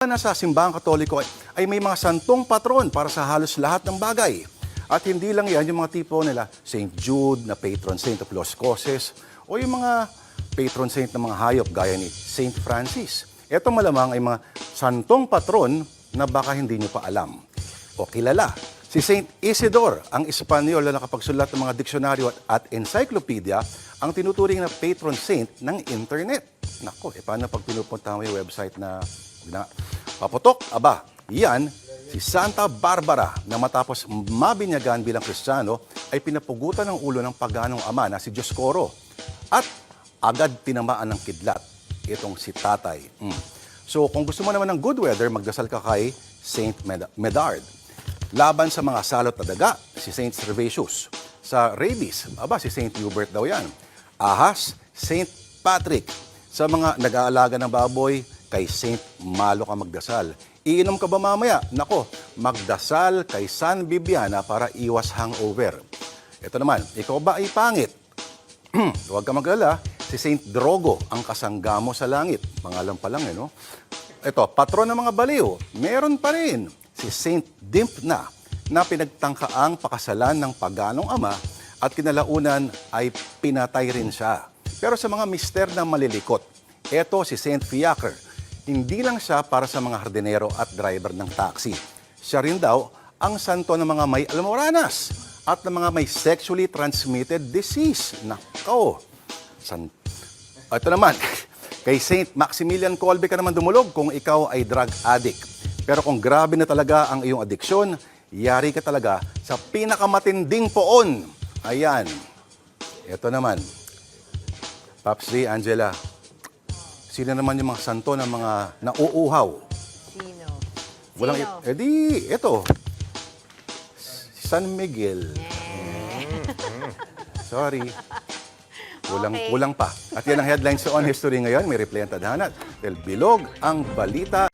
Na sa simbahang Katoliko ay may mga santong patron para sa halos lahat ng bagay. At hindi lang yan yung mga tipo nila, St. Jude na patron saint of Los Coses o yung mga patron saint ng mga hayop gaya ni St. Francis. Ito malamang ay mga santong patron na baka hindi nyo pa alam o kilala. Si St. Isidore, ang Espanyol na nakapagsulat ng mga diksyonaryo at encyclopedia, ang tinuturing na patron saint ng internet. Nako, paano pag pinupunta mo yung website na paputok? Aba, yan, si Santa Barbara na matapos mabinyagan bilang Kristiyano ay pinapugutan ng ulo ng paganong ama na si Dioscoro at agad tinamaan ng kidlat itong si Tatay. So kung gusto mo naman ng good weather, magdasal ka kay Saint Medard. Laban sa mga salot na daga, si Saint Servatius. Sa rabies, aba, si Saint Hubert daw yan. Ahas, Saint Patrick. Sa mga nag-aalaga ng baboy, kay Saint Malo ka magdasal. Iinom ka ba mamaya? Nako, magdasal kay San Bibiana para iwas hangover. Ito naman, ikaw ba ay pangit? Huwag ka maglala, si Saint Drogo ang kasanggamo sa langit. Pangalan pa lang, no? Ito, patron ng mga baliw. Meron pa rin si Saint Dimpna na pinagtangkaang pakasalan ng paganong ama at kinalaunan ay pinatay rin siya. Pero sa mga mister na malilikot, ito si Saint Fiacre. Hindi lang siya para sa mga hardinero at driver ng taxi. Siya rin daw ang santo ng mga may almoranas at ng mga may sexually transmitted disease. Nako! Ito naman, kay Saint Maximilian Kolbe ka naman dumulog kung ikaw ay drug addict. Pero kung grabe na talaga ang iyong addiksyon, yari ka talaga sa pinakamatinding poon. Ayan. Ito naman. Paps Lee, Angela, sino naman yung mga santo ng mga nauuhaw? Sino? Walang, ito. Si San Miguel. Sorry. Kulang pa. At yan ang headlines sa On History ngayon. May replay ang tadhana. Dahil bilog ang balita